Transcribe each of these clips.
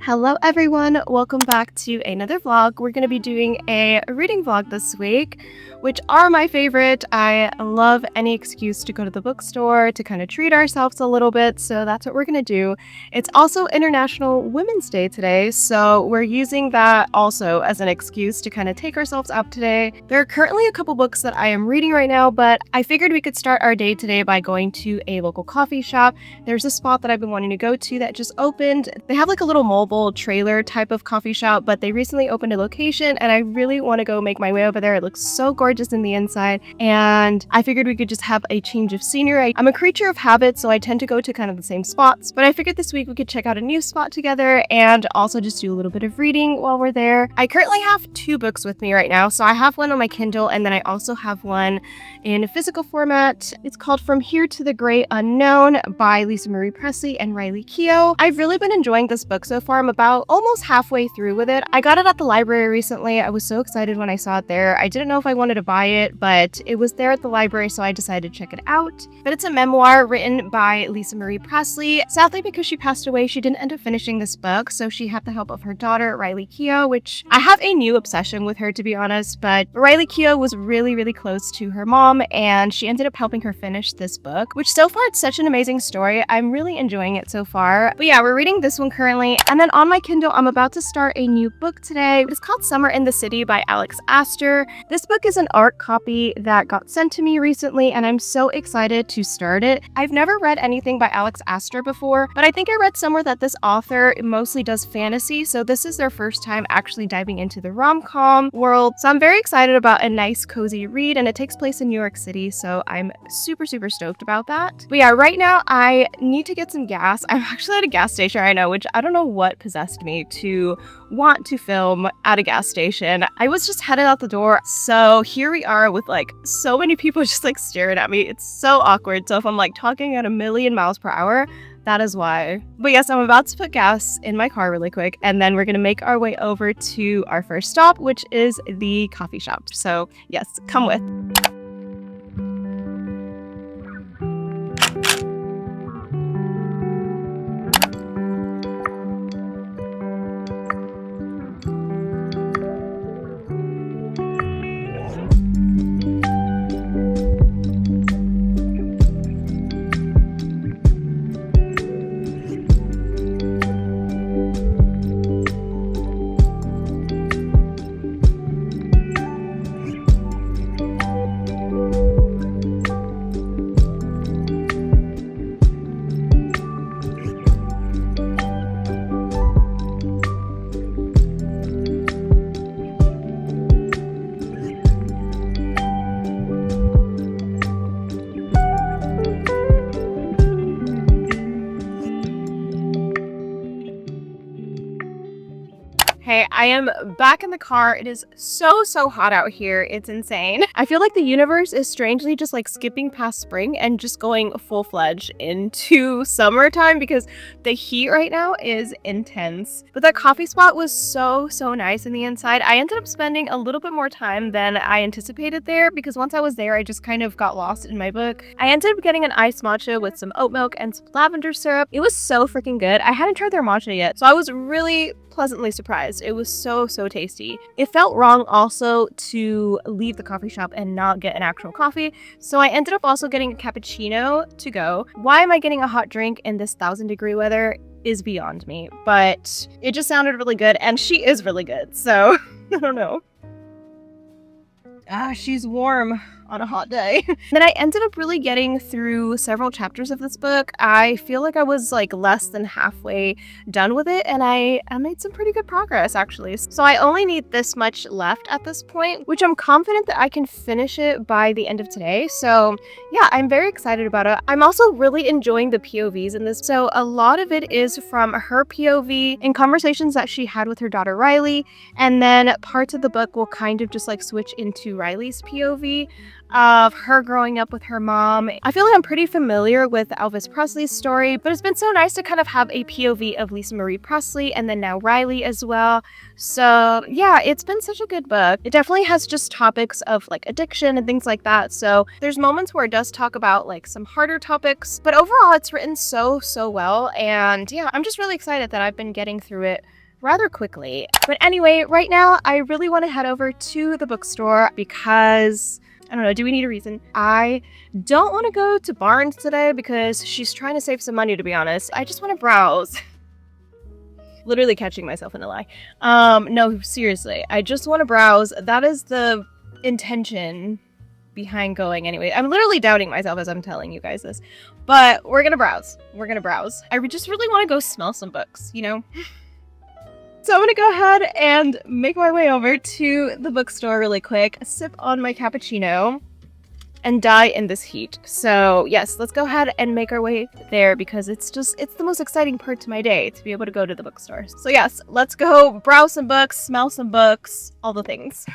Hello everyone, welcome back to another vlog. We're going to be doing a reading vlog this week, which are my favorite. I love any excuse to go to the bookstore to kind of treat ourselves a little bit, so that's what we're going to do. It's also International Women's Day today, so we're using that also as an excuse to kind of take ourselves out today. There are currently a couple books that I am reading right now, but I figured we could start our day today by going to a local coffee shop. There's a spot that I've been wanting to go to that just opened. They have like a little mobile trailer type of coffee shop, but they recently opened a location and I really want to go make my way over there. It looks so gorgeous in the inside, and I figured we could just have a change of scenery. I'm a creature of habit, so I tend to go to kind of the same spots, but I figured this week we could check out a new spot together and also just do a little bit of reading while we're there. I currently have two books with me right now, so I have one on my Kindle and then I also have one in physical format. It's called From Here to the Great Unknown by 𝒂𝒏𝒕𝒓𝒐 and Riley Keough. I've really been enjoying this book so far. I'm about almost halfway through with it. I got it at the library recently. I was so excited when I saw it there. I didn't know if I wanted to buy it, but it was there at the library, so I decided to check it out. But it's a memoir written by 𝒂𝒏𝒕𝒓𝒏𝒕. Sadly, because she passed away, she didn't end up finishing this book, so she had the help of her daughter, Riley Keough, which I have a new obsession with her, to be honest, but Riley Keough was really close to her mom, and she ended up helping her finish this book, which so far it's such an amazing story. I'm really enjoying it so far. But yeah, we're reading this one currently, and then on my Kindle, I'm about to start a new book today. It's called Summer in the City by Alex Astor. This book is an art copy that got sent to me recently, and I'm so excited to start it. I've never read anything by Alex Astor before, but I think I read somewhere that this author mostly does fantasy, so this is their first time actually diving into the rom-com world. So I'm very excited about a nice cozy read, and it takes place in New York City, so I'm super stoked about that. But yeah, right now I need to get some gas. I'm actually at a gas station right now, which I don't know what possessed me to want to film at a gas station. I was just headed out the door, so here we are with like so many people just like staring at me. It's so awkward. So if I'm like talking at 1,000,000 miles per hour, that is why. But yes, I'm about to put gas in my car really quick, and then we're gonna make our way over to our first stop, which is the coffee shop. So yes, come with. Hey, I am back in the car. It is so hot out here. It's insane. I feel like the universe is strangely just like skipping past spring and just going full-fledged into summertime because the heat right now is intense. But that coffee spot was so nice in the inside. I ended up spending a little bit more time than I anticipated there because once I was there, I just kind of got lost in my book. I ended up getting an iced matcha with some oat milk and some lavender syrup. It was so freaking good. I hadn't tried their matcha yet, so I was really pleasantly surprised. It was so tasty. It felt wrong also to leave the coffee shop and not get an actual coffee, so I ended up also getting a cappuccino to go. Why am I getting a hot drink in this 1,000-degree weather is beyond me, but it just sounded really good, and she is really good, so I don't know. She's warm on a hot day. Then I ended up really getting through several chapters of this book. I feel like I was like less than halfway done with it, and I made some pretty good progress actually. So I only need this much left at this point, which I'm confident that I can finish it by the end of today. So yeah, I'm very excited about it. I'm also really enjoying the POVs in this. So a lot of it is from her POV in conversations that she had with her daughter Riley, and then parts of the book will kind of just like switch into Riley's POV of her growing up with her mom. I feel like I'm pretty familiar with Elvis Presley's story, but it's been so nice to kind of have a POV of 𝒂𝒏𝒕𝒓𝒏𝒕 and then now Riley as well. So yeah, it's been such a good book. It definitely has just topics of like addiction and things like that. So there's moments where it does talk about like some harder topics, but overall it's written so well. And yeah, I'm just really excited that I've been getting through it rather quickly. But anyway, right now I really want to head over to the bookstore because I don't know, do we need a reason? I don't want to go to Barnes today because she's trying to save some money, to be honest. I just want to browse. Literally catching myself in a lie. No, seriously. I just want to browse. That is the intention behind going anyway. I'm literally doubting myself as I'm telling you guys this. But we're gonna browse. We're gonna browse. I just really want to go smell some books, you know? So I'm gonna go ahead and make my way over to the bookstore really quick, sip on my cappuccino, and die in this heat. So yes, let's go ahead and make our way there because it's the most exciting part to my day to be able to go to the bookstore. So yes, let's go browse some books, smell some books, all the things.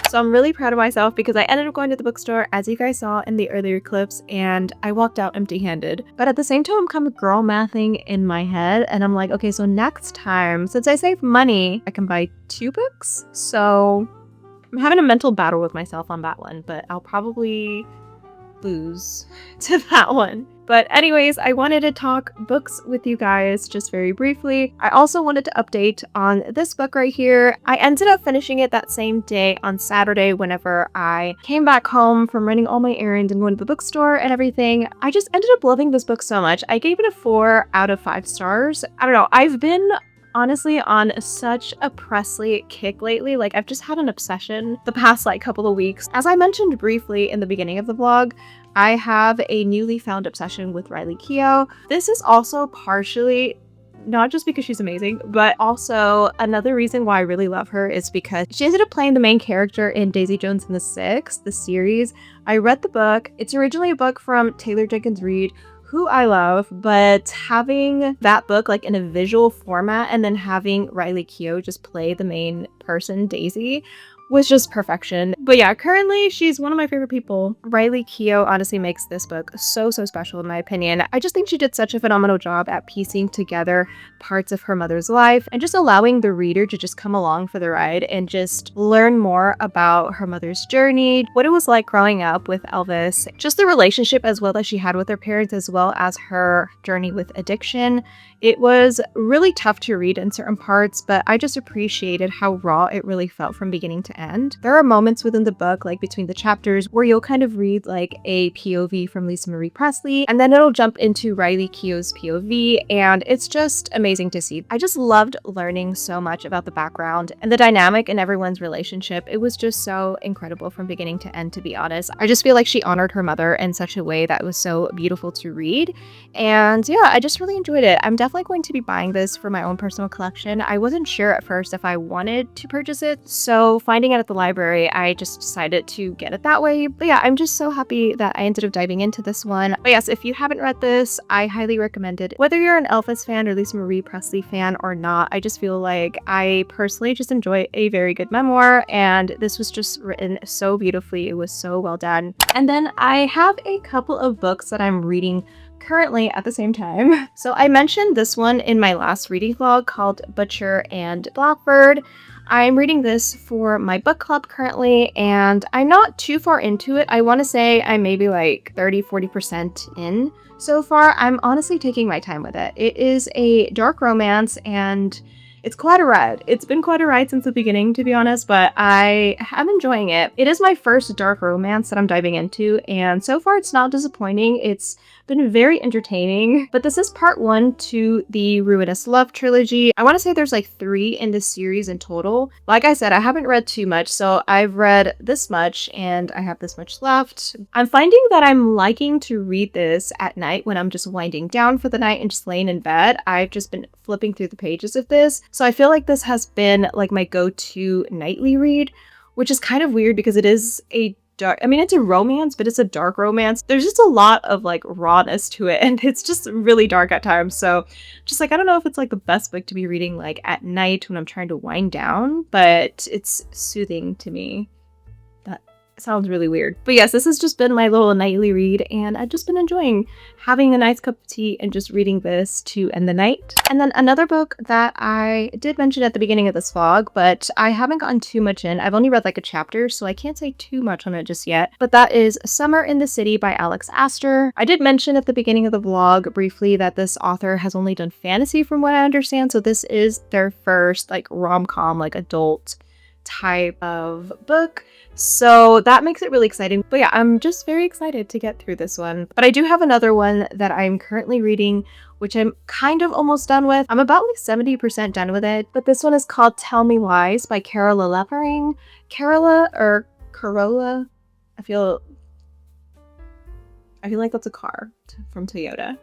So I'm really proud of myself because I ended up going to the bookstore, as you guys saw in the earlier clips, and I walked out empty-handed. But at the same time, I'm kind of girl mathing in my head, and I'm like, okay, so next time, since I save money, I can buy 2 books. So I'm having a mental battle with myself on that one, but I'll probably lose to that one. But anyways, I wanted to talk books with you guys just very briefly. I also wanted to update on this book right here. I ended up finishing it that same day on Saturday whenever I came back home from running all my errands and going to the bookstore and everything. I just ended up loving this book so much. I gave it a 4 out of 5 stars. I don't know, I've been honestly on such a ��𝒂𝒂 kick lately. Like, I've just had an obsession the past couple of weeks. As I mentioned briefly in the beginning of the vlog, I have a newly found obsession with Riley Keough. This is also partially not just because she's amazing, but also another reason why I really love her is because she ended up playing the main character in Daisy Jones and the Six, the series. I read the book. It's originally a book from Taylor Jenkins Reid, who I love, but having that book in a visual format and then having Riley Keough just play the main person, Daisy, was just perfection. But yeah, currently she's one of my favorite people. Riley Keough honestly makes this book so special in my opinion. I just think she did such a phenomenal job at piecing together parts of her mother's life and just allowing the reader to just come along for the ride and just learn more about her mother's journey, what it was like growing up with Elvis, just the relationship as well that she had with her parents, as well as her journey with addiction It was really tough to read in certain parts, but I just appreciated how raw it really felt from beginning to end. There are moments within the book, like between the chapters, where you'll kind of read like a POV from 𝒓𝒐 Presley, and then it'll jump into Riley Keough's POV, and it's just amazing to see. I just loved learning so much about the background and the dynamic in everyone's relationship. It was just so incredible from beginning to end, to be honest. I just feel like she honored her mother in such a way that was so beautiful to read. And yeah, I just really enjoyed it. I'm definitely going to be buying this for my own personal collection. I wasn't sure at first if I wanted to purchase it, so finding it at the library, I just decided to get it that way. But yeah, I'm just so happy that I ended up diving into this one. But yes, if you haven't read this, I highly recommend it. Whether you're an 𝒓𝒆 fan or 𝒓𝒐 Presley fan or not, I just feel like I personally just enjoy a very good memoir, and this was just written so beautifully. It was so well done. And then I have a couple of books that I'm reading currently at the same time. So I mentioned this one in my last reading vlog called Butcher and Blackbird. I'm reading this for my book club currently, and I'm not too far into it. I want to say I'm maybe like 30-40% in so far. I'm honestly taking my time with it. It is a dark romance, and it's quite a ride. It's been quite a ride since the beginning, to be honest, but I am enjoying it. It is my first dark romance that I'm diving into, and so far it's not disappointing. It's been very entertaining, but this is part 1 to the Ruinous Love trilogy. I want to say there's like 3 in this series in total. Like I said, I haven't read too much, so I've read this much and I have this much left. I'm finding that I'm liking to read this at night when I'm just winding down for the night and just laying in bed. I've just been flipping through the pages of this, so I feel like this has been like my go-to nightly read, which is kind of weird because it is a dark, I mean, it's a romance, but it's a dark romance. There's just a lot of like rawness to it, and it's just really dark at times. So just like, I don't know if it's like the best book to be reading like at night when I'm trying to wind down, but it's soothing to me. That sounds really weird. But yes, this has just been my little nightly read, and I've just been enjoying having a nice cup of tea and just reading this to end the night. And then another book that I did mention at the beginning of this vlog, but I haven't gotten too much in. I've only read like a chapter, so I can't say too much on it just yet. But that is Summer in the City by Alex Astor. I did mention at the beginning of the vlog briefly that this author has only done fantasy from what I understand, so this is their first like rom-com, like adult type of book. So that makes it really exciting. But yeah, I'm just very excited to get through this one. But I do have another one that I'm currently reading, which I'm kind of almost done with. I'm about like 70% done with it. But this one is called Tell Me Lies by Carola Levering. Carola? I feel like that's a car from Toyota.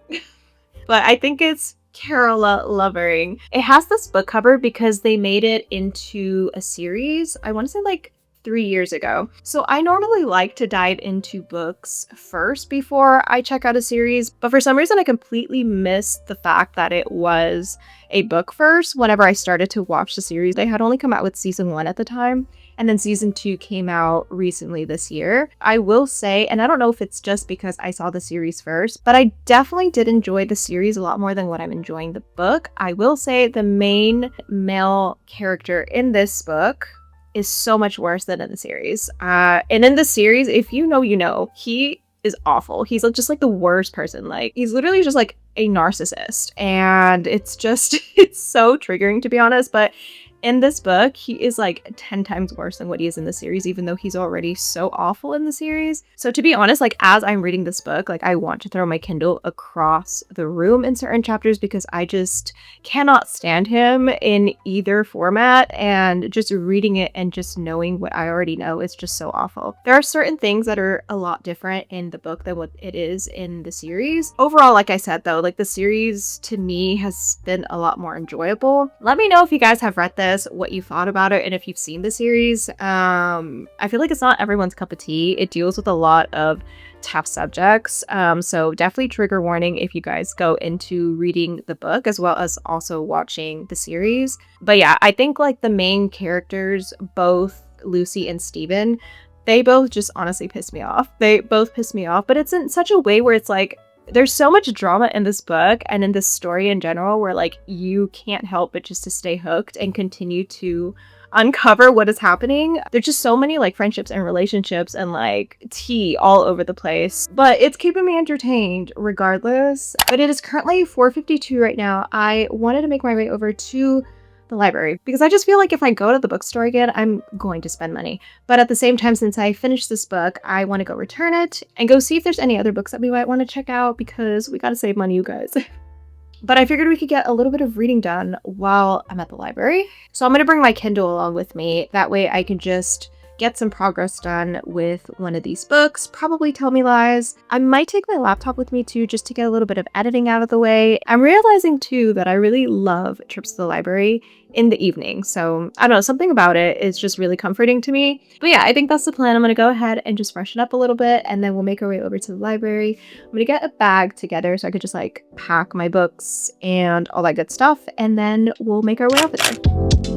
But I think it's Carola Levering. It has this book cover because they made it into a series. I want to say like 3 years ago. So I normally like to dive into books first before I check out a series, but for some reason I completely missed the fact that it was a book first whenever I started to watch the series. They had only come out with season 1 at the time, and then season 2 came out recently this year. I will say, and I don't know if it's just because I saw the series first, but I definitely did enjoy the series a lot more than what I'm enjoying the book. I will say the main male character in this book is so much worse than in the series. And in the series, if you know, you know, he is awful. He's just like the worst person. Like, he's literally just like a narcissist, and it's just, it's so triggering, to be honest. But in this book, he is like 10 times worse than what he is in the series, even though he's already so awful in the series. So to be honest, like as I'm reading this book, like I want to throw my Kindle across the room in certain chapters because I just cannot stand him in either format, and just reading it and just knowing what I already know is just so awful. There are certain things that are a lot different in the book than what it is in the series. Overall, like I said though, like the series to me has been a lot more enjoyable. Let me know if you guys have read this, what you thought about it, and if you've seen the series. I feel like it's not everyone's cup of tea. It deals with a lot of tough subjects, so definitely trigger warning if you guys go into reading the book as well as also watching the series. But yeah, I think like the main characters, both Lucy and Stephen, they both just honestly piss me off. They both piss me off, but it's in such a way where it's like there's so much drama in this book and in this story in general where like you can't help but just to stay hooked and continue to uncover what is happening. There's just so many like friendships and relationships and like tea all over the place, but it's keeping me entertained regardless. But it is currently 4:52 right now. I wanted to make my way over to the library because I just feel like if I go to the bookstore again, I'm going to spend money. But at the same time, since I finished this book, I want to go return it and go see if there's any other books that we might want to check out because we got to save money, you guys. But I figured we could get a little bit of reading done while I'm at the library. So I'm going to bring my Kindle along with me. That way I can just get some progress done with one of these books, probably Tell Me Lies. I might take my laptop with me too, just to get a little bit of editing out of the way. I'm realizing too that I really love trips to the library in the evening. So I don't know, something about it is just really comforting to me. But yeah, I think that's the plan. I'm going to go ahead and just freshen up a little bit and then we'll make our way over to the library. I'm going to get a bag together so I could just like pack my books and all that good stuff. And then we'll make our way over there.